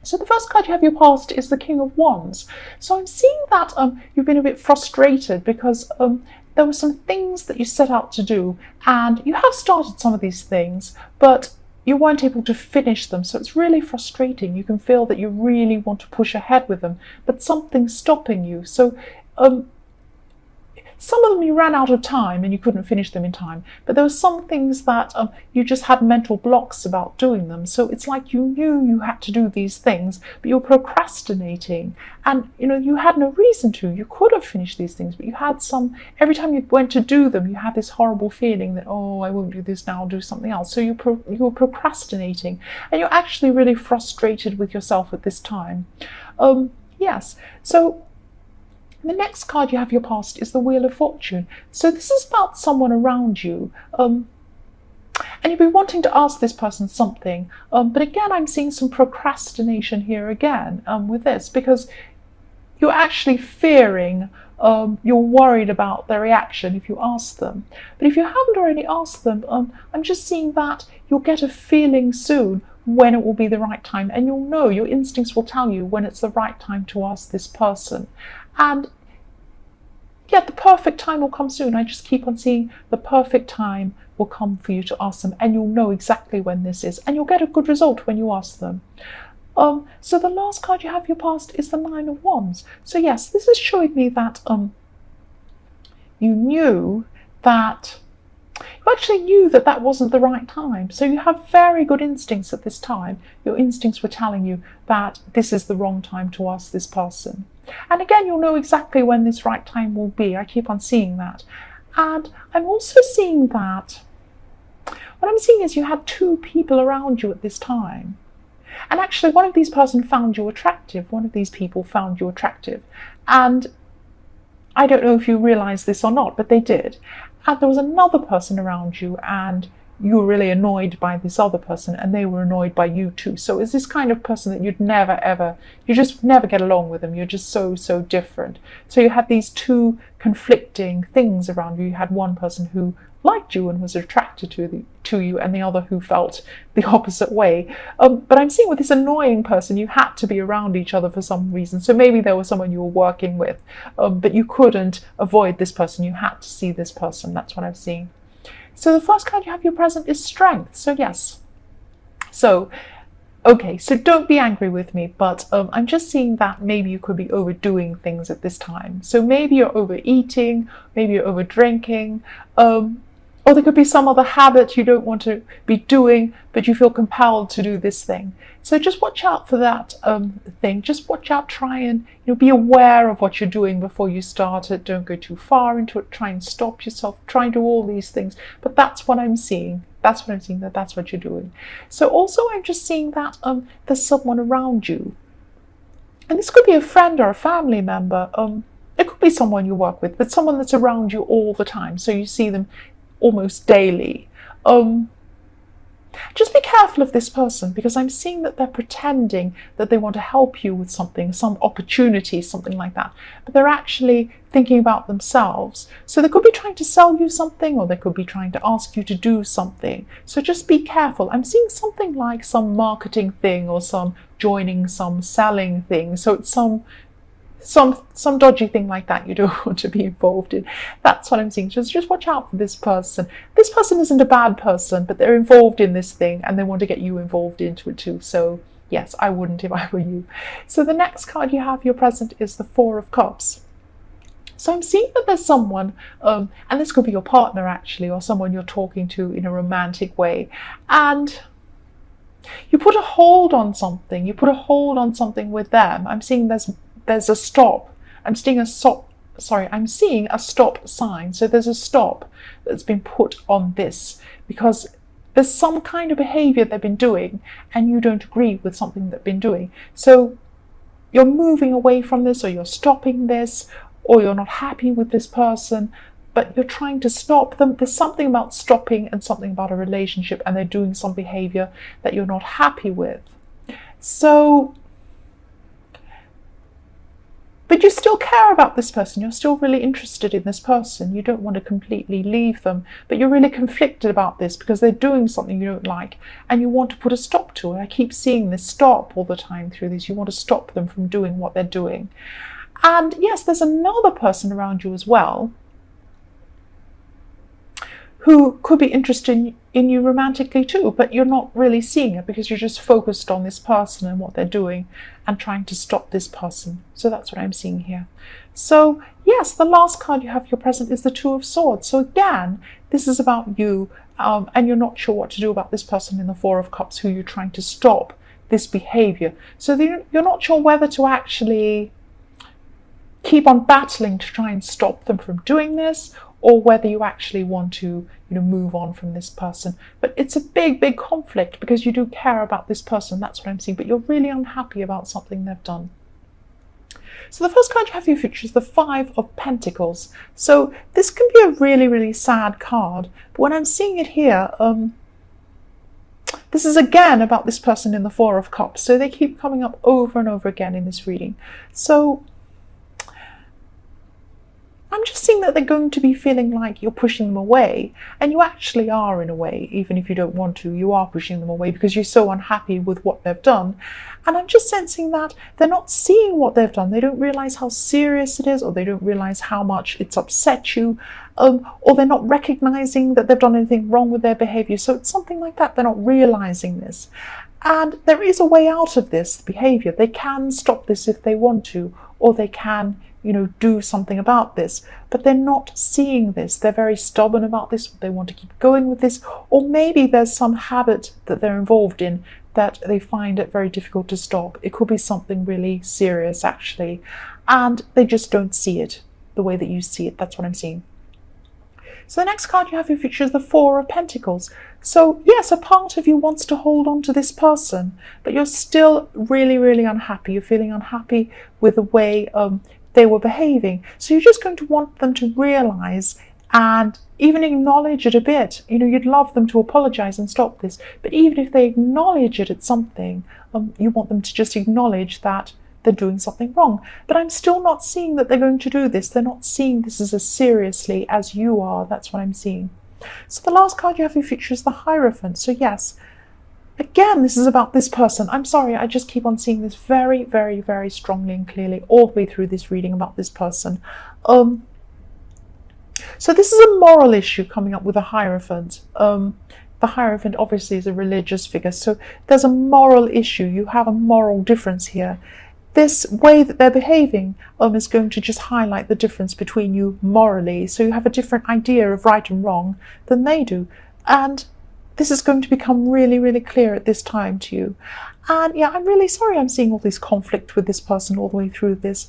So the first card you have your past is the King of Wands. So I'm seeing that you've been a bit frustrated because there were some things that you set out to do, and you have started some of these things, but you weren't able to finish them. So it's really frustrating. You can feel that you really want to push ahead with them, but something's stopping you. So some of them you ran out of time and you couldn't finish them in time, but there were some things that you just had mental blocks about doing them. So it's like you knew you had to do these things, but you're procrastinating, and you had no reason to. You could have finished these things, but you had every time you went to do them, you had this horrible feeling that, oh, I won't do this now, I'll do something else. So you're procrastinating, and you're actually really frustrated with yourself at this time. Yes, so the next card you have your past is the Wheel of Fortune. So this is about someone around you. And you've been wanting to ask this person something. But again, I'm seeing some procrastination here again with this, because you're actually fearing, you're worried about their reaction if you ask them. But if you haven't already asked them, I'm just seeing that you'll get a feeling soon when it will be the right time. And you'll know, your instincts will tell you when it's the right time to ask this person. And yeah, the perfect time will come soon. I just keep on seeing the perfect time will come for you to ask them, and you'll know exactly when this is, and you'll get a good result when you ask them. So the last card you have your past is the Nine of Wands. So yes, this is showing me that you actually knew that that wasn't the right time. So you have very good instincts at this time. Your instincts were telling you that this is the wrong time to ask this person. And again, you'll know exactly when this right time will be. I keep on seeing that. And I'm also seeing that what I'm seeing is you had two people around you at this time. And actually, one of these persons found you attractive. One of these people found you attractive. And I don't know if you realize this or not, but they did. And there was another person around you, and you were really annoyed by this other person, and they were annoyed by you too. So it's this kind of person that you just never get along with them. You're just so different. So you had these two conflicting things around you. You had one person who liked you and was attracted to you, and the other who felt the opposite way. But I'm seeing with this annoying person, you had to be around each other for some reason. So maybe there was someone you were working with, but you couldn't avoid this person. You had to see this person. That's what I'm seeing. So the first card you have your present is Strength. So yes. So, okay, so don't be angry with me, but I'm just seeing that maybe you could be overdoing things at this time. So maybe you're overeating, maybe you're over drinking, or there could be some other habit you don't want to be doing, but you feel compelled to do this thing. So just watch out for that thing. Just watch out, try and be aware of what you're doing before you start it. Don't go too far into it. Try and stop yourself. Try and do all these things. But that's what I'm seeing. That's what I'm seeing, that's what you're doing. So also I'm just seeing that there's someone around you. And this could be a friend or a family member. It could be someone you work with, but someone that's around you all the time. So you see them almost daily. Just be careful of this person, because I'm seeing that they're pretending that they want to help you with something, some opportunity, something like that. But they're actually thinking about themselves. So they could be trying to sell you something, or they could be trying to ask you to do something. So just be careful. I'm seeing something like some marketing thing, or some joining some selling thing. So it's some dodgy thing like that you don't want to be involved in. That's what I'm seeing. Just watch out for this person. This person isn't a bad person, but they're involved in this thing and they want to get you involved into it too. So yes, I wouldn't if I were you. So the next card you have your present is the Four of Cups. So I'm seeing that there's someone, and this could be your partner actually, or someone you're talking to in a romantic way, and you put a hold on something. You put a hold on something with them. I'm seeing there's a stop. I'm seeing a stop sign. So there's a stop that's been put on this, because there's some kind of behavior they've been doing and you don't agree with something they've been doing. So you're moving away from this, or you're stopping this, or you're not happy with this person, but you're trying to stop them. There's something about stopping and something about a relationship, and they're doing some behavior that you're not happy with. So But you still care about this person. You're still really interested in this person. You don't want to completely leave them, but you're really conflicted about this because they're doing something you don't like and you want to put a stop to it. I keep seeing this stop all the time through this. You want to stop them from doing what they're doing. And yes, there's another person around you as well who could be interested in you romantically too, but you're not really seeing it because you're just focused on this person and what they're doing and trying to stop this person. So that's what I'm seeing here. So yes, the last card you have your present is the Two of Swords. So again, this is about you, and you're not sure what to do about this person in the Four of Cups who you're trying to stop this behavior. So you're not sure whether to actually keep on battling to try and stop them from doing this, or whether you actually want to, move on from this person. But it's a big, big conflict because you do care about this person. That's what I'm seeing. But you're really unhappy about something they've done. So the first card you have for your future is the Five of Pentacles. So this can be a really, really sad card. But when I'm seeing it here, this is again about this person in the Four of Cups. So they keep coming up over and over again in this reading. So I'm just seeing that they're going to be feeling like you're pushing them away, and you actually are in a way, even if you don't want to, you are pushing them away because you're so unhappy with what they've done. And I'm just sensing that they're not seeing what they've done. They don't realize how serious it is, or they don't realize how much it's upset you, or they're not recognizing that they've done anything wrong with their behavior. So it's something like that. They're not realizing this. And there is a way out of this behavior. They can stop this if they want to, or they can do something about this, but they're not seeing this. They're very stubborn about this. They want to keep going with this, or maybe there's some habit that they're involved in that they find it very difficult to stop. It could be something really serious, actually, and they just don't see it the way that you see it. That's what I'm seeing. So the next card you have in your future is the Four of Pentacles. So yes, a part of you wants to hold on to this person, but you're still really, really unhappy. You're feeling unhappy with the way they were behaving. So you're just going to want them to realize and even acknowledge it a bit. You'd love them to apologize and stop this, but even if they acknowledge it at something, you want them to just acknowledge that they're doing something wrong. But I'm still not seeing that they're going to do this. They're not seeing this as seriously as you are. That's what I'm seeing. So the last card you have in your future is the Hierophant. So yes, again, this is about this person. I'm sorry, I just keep on seeing this very, very, very strongly and clearly all the way through this reading about this person. So this is a moral issue coming up with a Hierophant. The Hierophant obviously is a religious figure, so there's a moral issue. You have a moral difference here. This way that they're behaving is going to just highlight the difference between you morally. So you have a different idea of right and wrong than they do. And this is going to become really, really clear at this time to you. And yeah, I'm really sorry I'm seeing all this conflict with this person all the way through this.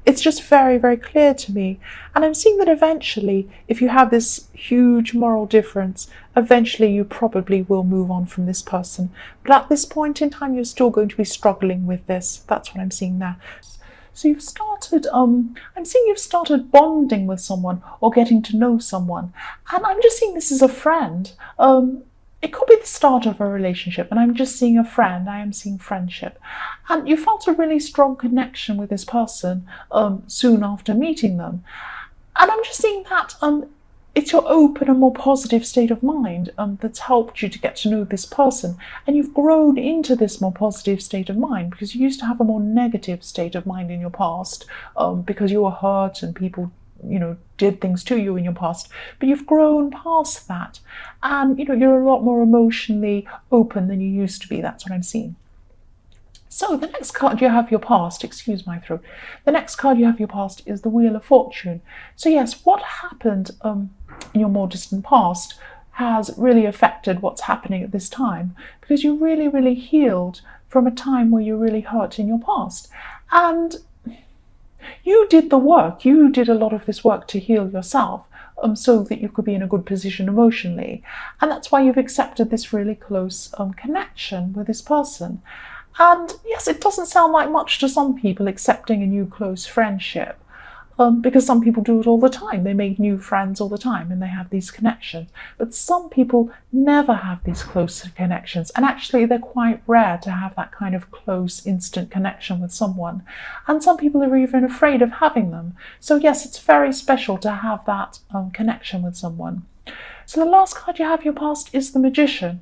It's just very, very clear to me. And I'm seeing that eventually, if you have this huge moral difference, eventually you probably will move on from this person. But at this point in time, you're still going to be struggling with this. That's what I'm seeing there. So you've started, I'm seeing you've started bonding with someone or getting to know someone. And I'm just seeing this as a friend. It could be the start of a relationship, and I'm just seeing a friend. I am seeing friendship. And you felt a really strong connection with this person soon after meeting them. And I'm just seeing that it's your open and more positive state of mind that's helped you to get to know this person. And you've grown into this more positive state of mind because you used to have a more negative state of mind in your past because you were hurt and people did things to you in your past, but you've grown past that, and you're a lot more emotionally open than you used to be. That's what I'm seeing. So the next card you have your past, excuse my throat, the next card you have your past is the Wheel of Fortune. So yes, what happened in your more distant past has really affected what's happening at this time, because you really, really healed from a time where you're really hurt in your past. And you did the work. You did a lot of this work to heal yourself so that you could be in a good position emotionally. And that's why you've accepted this really close connection with this person. And yes, it doesn't sound like much to some people accepting a new close friendship. because some people do it all the time. They make new friends all the time and they have these connections. But some people never have these close connections, and actually they're quite rare to have that kind of close, instant connection with someone. And some people are even afraid of having them. So yes, it's very special to have that connection with someone. So the last card you have your past is the Magician.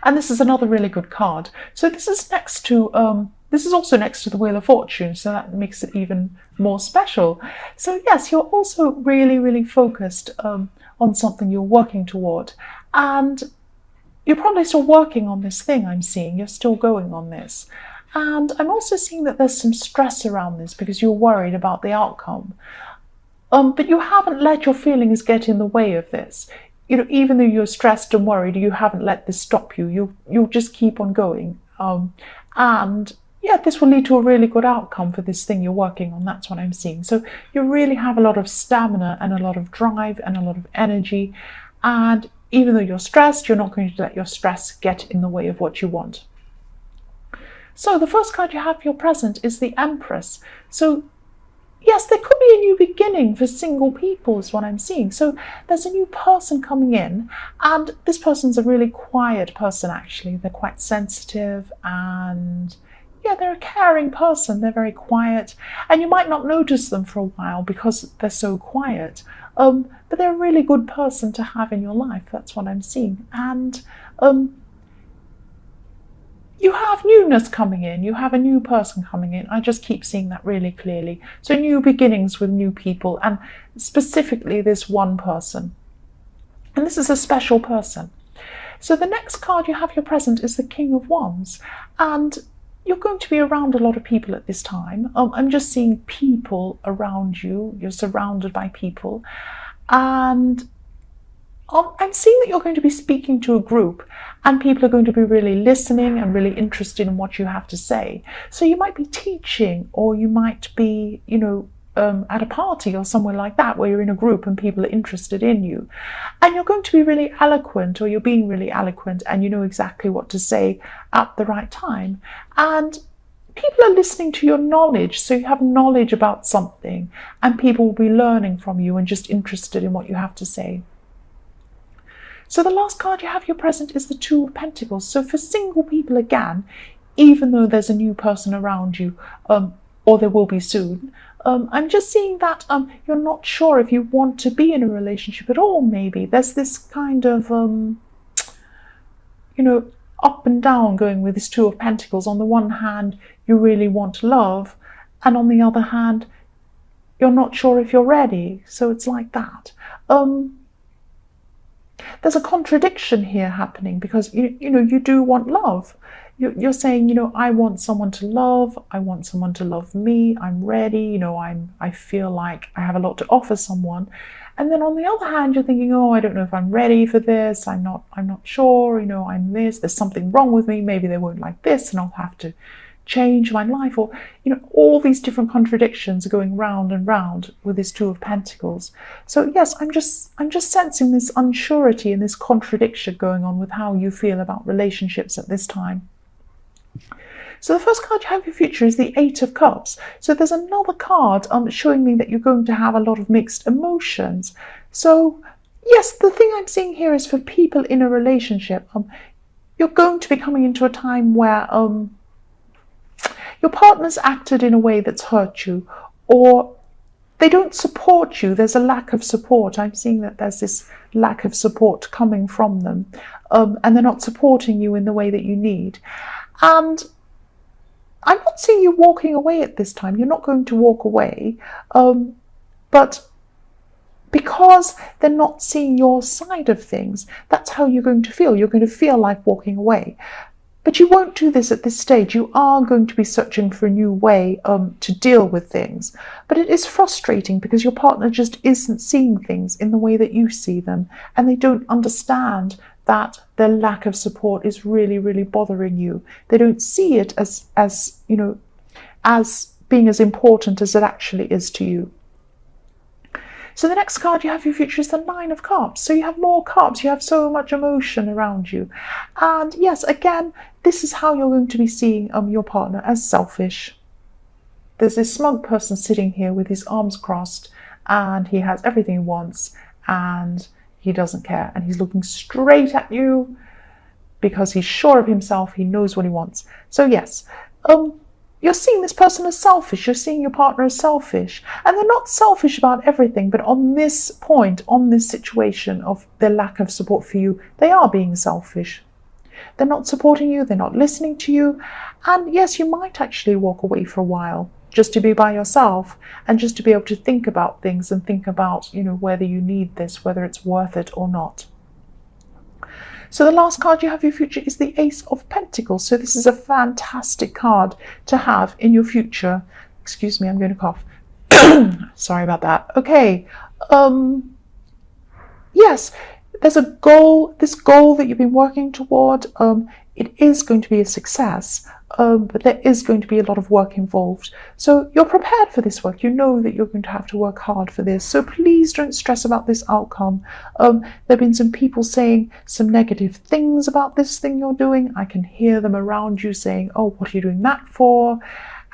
And this is another really good card. So this is next to this is also next to the Wheel of Fortune, so that makes it even more special. So yes, you're also really, really focused on something you're working toward. And you're probably still working on this thing I'm seeing. You're still going on this. And I'm also seeing that there's some stress around this because you're worried about the outcome. But you haven't let your feelings get in the way of this. You know, even though you're stressed and worried, you haven't let this stop you. You'll just keep on going. And yeah, this will lead to a really good outcome for this thing you're working on. That's what I'm seeing. So you really have a lot of stamina and a lot of drive and a lot of energy. And even though you're stressed, you're not going to let your stress get in the way of what you want. So the first card you have for your present is the Empress. So yes, there could be a new beginning for single people is what I'm seeing. So there's a new person coming in, and this person's a really quiet person actually. They're quite sensitive and yeah, they're a caring person. They're very quiet, and you might not notice them for a while because they're so quiet. But they're a really good person to have in your life. That's what I'm seeing. And you have newness coming in. You have a new person coming in. I just keep seeing that really clearly. So new beginnings with new people, and specifically this one person. And this is a special person. So the next card you have your present is the King of Wands. And you're going to be around a lot of people at this time. I'm just seeing people around you. You're surrounded by people. And I'm seeing that you're going to be speaking to a group, and people are going to be really listening and really interested in what you have to say. So you might be teaching, or you might be, you know, at a party or somewhere like that where you're in a group and people are interested in you. And you're going to be really eloquent, or you're being really eloquent, and you know exactly what to say at the right time. And people are listening to your knowledge, so you have knowledge about something, and people will be learning from you and just interested in what you have to say. So the last card you have your present is the Two of Pentacles. So for single people again, even though there's a new person around you, or there will be soon, I'm just seeing that you're not sure if you want to be in a relationship at all, maybe. There's this kind of, you know, up and down going with this Two of Pentacles. On the one hand, you really want love, and on the other hand, you're not sure if you're ready. So it's like that. There's a contradiction here happening because, you know, you do want love. You're saying, you know, I want someone to love. I want someone to love me. I'm ready. You know, I feel like I have a lot to offer someone. And then on the other hand, you're thinking, oh, I don't know if I'm ready for this. I'm not sure. You know, I'm this. There's something wrong with me. Maybe they won't like this, and I'll have to change my life. Or, you know, all these different contradictions are going round and round with this Two of Pentacles. So yes, I'm just sensing this unsurety and this contradiction going on with how you feel about relationships at this time. So the first card you have in your future is the Eight of Cups. So there's another card showing me that you're going to have a lot of mixed emotions. So yes, the thing I'm seeing here is for people in a relationship, you're going to be coming into a time where your partner's acted in a way that's hurt you, or they don't support you. There's a lack of support. I'm seeing that there's this lack of support coming from them, and they're not supporting you in the way that you need. And I'm not seeing you walking away at this time. You're not going to walk away, but because they're not seeing your side of things, that's how you're going to feel. You're going to feel like walking away. But you won't do this at this stage. You are going to be searching for a new way to deal with things. But it is frustrating because your partner just isn't seeing things in the way that you see them, and they don't understand that their lack of support is really, really bothering you. They don't see it as you know, as being as important as it actually is to you. So the next card you have for your future is the Nine of Cups. So you have more cups. You have so much emotion around you. And yes, again, this is how you're going to be seeing your partner, as selfish. there's this smug person sitting here with his arms crossed, and he has everything he wants, and he doesn't care, and he's looking straight at you because he's sure of himself, he knows what he wants. So yes, you're seeing this person as selfish, you're seeing your partner as selfish, and they're not selfish about everything, but on this point, on this situation of their lack of support for you, they are being selfish. They're not supporting you, they're not listening to you, and yes, you might actually walk away for a while just to be by yourself and just to be able to think about things and think about, whether you need this, whether it's worth it or not. So the last card you have for your future is the Ace of Pentacles. So this is a fantastic card to have in your future. Excuse me, I'm going to cough. Sorry about that. Okay. Yes, there's a goal, this goal that you've been working toward. It is going to be a success, but there is going to be a lot of work involved. So you're prepared for this work. You know that you're going to have to work hard for this. So please don't stress about this outcome. There have been some people saying some negative things about this thing you're doing. I can hear them around you saying, oh, what are you doing that for?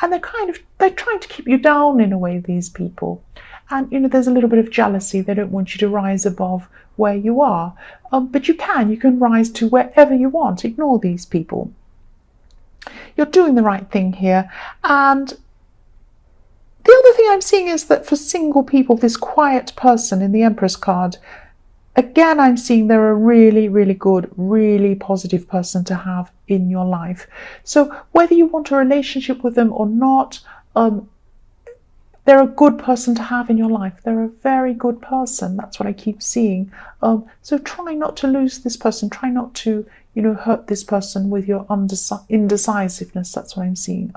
And they're trying to keep you down in a way, these people. And, there's a little bit of jealousy. They don't want you to rise above where you are. But you can rise to wherever you want. Ignore these people. You're doing the right thing here. And the other thing I'm seeing is that for single people, this quiet person in the Empress card, again, I'm seeing they're a really, really good, really positive person to have in your life. So whether you want a relationship with them or not, they're a good person to have in your life. They're a very good person. That's what I keep seeing. So try not to lose this person. Try not to, hurt this person with your indecisiveness. That's what I'm seeing.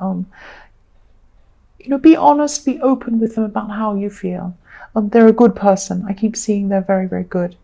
Be honest, be open with them about how you feel. They're a good person. I keep seeing they're very, very good.